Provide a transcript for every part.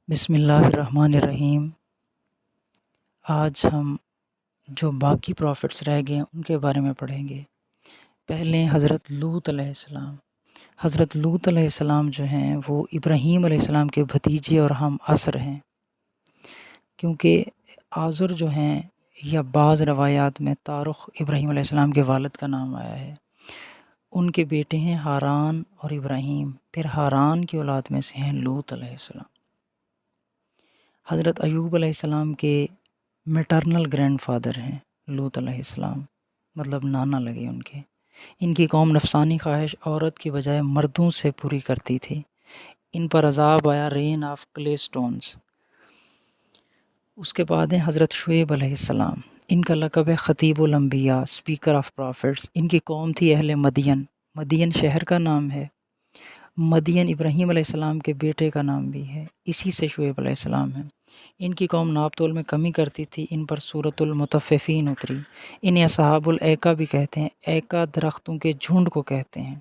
بسم اللہ الرحمن الرحیم۔ آج ہم جو باقی پروفٹس رہ گئے ہیں ان کے بارے میں پڑھیں گے۔ پہلے حضرت لوط علیہ السلام۔ حضرت لوط علیہ السلام جو ہیں وہ ابراہیم علیہ السلام کے بھتیجے اور ہم عصر ہیں، کیونکہ آزر جو ہیں یا بعض روایات میں طارق ابراہیم علیہ السلام کے والد کا نام آیا ہے۔ ان کے بیٹے ہیں ہاران اور ابراہیم، پھر ہاران کی اولاد میں سے ہیں لوط علیہ السلام۔ حضرت ایوب علیہ السلام کے میٹرنل گرینڈ فادر ہیں لوط علیہ السلام، مطلب نانا لگے ان کے۔ ان کی قوم نفسانی خواہش عورت کی بجائے مردوں سے پوری کرتی تھی۔ ان پر عذاب آیا رین آف کلے سٹونز۔ اس کے بعد ہیں حضرت شعیب علیہ السلام۔ ان کا لقب ہے خطیب الانبیاء، اسپیکر آف پرافٹس۔ ان کی قوم تھی اہل مدین۔ مدین شہر کا نام ہے۔ مدین ابراہیم علیہ السلام کے بیٹے کا نام بھی ہے، اسی سے شعیب علیہ السلام ہے۔ ان کی قوم ناپ تول میں کمی کرتی تھی۔ ان پر سورۃ المطففین اتری۔ انہیں اصحاب الایکا بھی کہتے ہیں۔ ایکا درختوں کے جھنڈ کو کہتے ہیں۔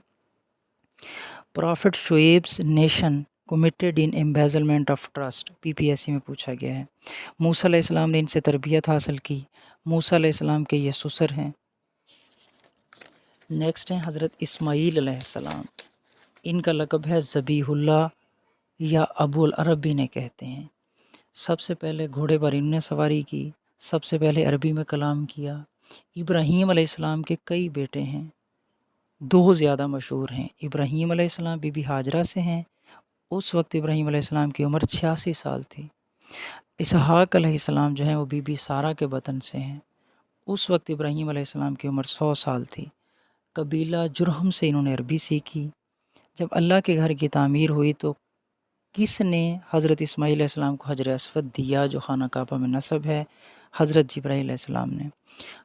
پرافٹ شعیب's nation committed in embezzlement of trust, PPSC میں پوچھا گیا ہے۔ موسیٰ علیہ السلام نے ان سے تربیت حاصل کی۔ موسیٰ علیہ السلام کے یہ سسر ہیں۔ نیکسٹ ہیں حضرت اسماعیل علیہ السلام۔ ان کا لقب ہے ذبیح اللہ یا ابو العرب بھی انہیں کہتے ہیں۔ سب سے پہلے گھوڑے پر انہوں نے سواری کی، سب سے پہلے عربی میں کلام کیا۔ ابراہیم علیہ السلام کے کئی بیٹے ہیں، دو زیادہ مشہور ہیں۔ ابراہیم علیہ السلام بی بی ہاجرہ سے ہیں۔ اس وقت ابراہیم علیہ السلام کی عمر 86 سال تھی۔ اسحاق علیہ السلام جو ہیں وہ بی بی سارہ کے بطن سے ہیں۔ اس وقت ابراہیم علیہ السلام کی عمر 100 سال تھی۔ قبیلہ جرہم سے انہوں نے عربی سیکھی۔ جب اللہ کے گھر کی تعمیر ہوئی تو کس نے حضرت اسماعیل علیہ السلام کو حجر اسود دیا جو خانہ کعبہ میں نصب ہے؟ حضرت جبرائیل علیہ السلام نے۔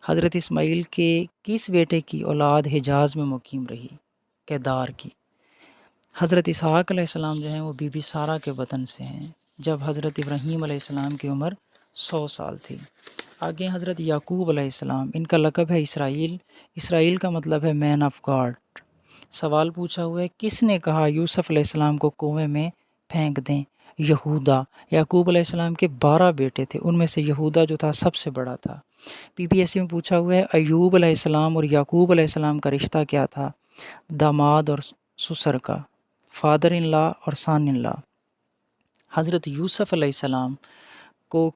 حضرت اسماعیل کے کس بیٹے کی اولاد حجاز میں مقیم رہی؟ کیدار کی۔ حضرت اسحاق علیہ السلام جو ہیں وہ بی بی سارہ کے بطن سے ہیں جب حضرت ابراہیم علیہ السلام کی عمر 100 سال تھی۔ آگے حضرت یعقوب علیہ السلام۔ ان کا لقب ہے اسرائیل۔ اسرائیل کا مطلب ہے مین آف گاڈ۔ سوال پوچھا ہوا ہے کس نے کہا یوسف علیہ السلام کو کنویں میں پھینک دیں؟ یہودا۔ یعقوب علیہ السلام کے 12 بیٹے تھے، ان میں سے یہودا جو تھا سب سے بڑا تھا۔ PPSC میں پوچھا ہوا ہے ایوب علیہ السلام اور یعقوب علیہ السلام کا رشتہ کیا تھا؟ داماد اور سسر کا، فادر ان لا اور سان ان لا۔ حضرت یوسف علیہ السلام کو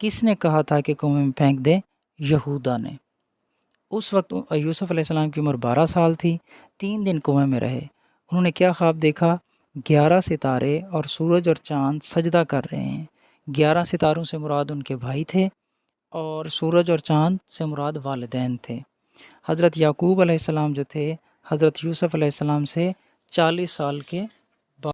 کس نے کہا تھا کہ کنویں میں پھینک دے؟ یہودا نے۔ اس وقت یوسف علیہ السلام کی عمر 12 سال تھی۔ 3 دن کنویں میں رہے۔ انہوں نے کیا خواب دیکھا؟ 11 ستارے اور سورج اور چاند سجدہ کر رہے ہیں۔ 11 ستاروں سے مراد ان کے بھائی تھے اور سورج اور چاند سے مراد والدین تھے۔ حضرت یعقوب علیہ السلام جو تھے حضرت یوسف علیہ السلام سے 40 سال کے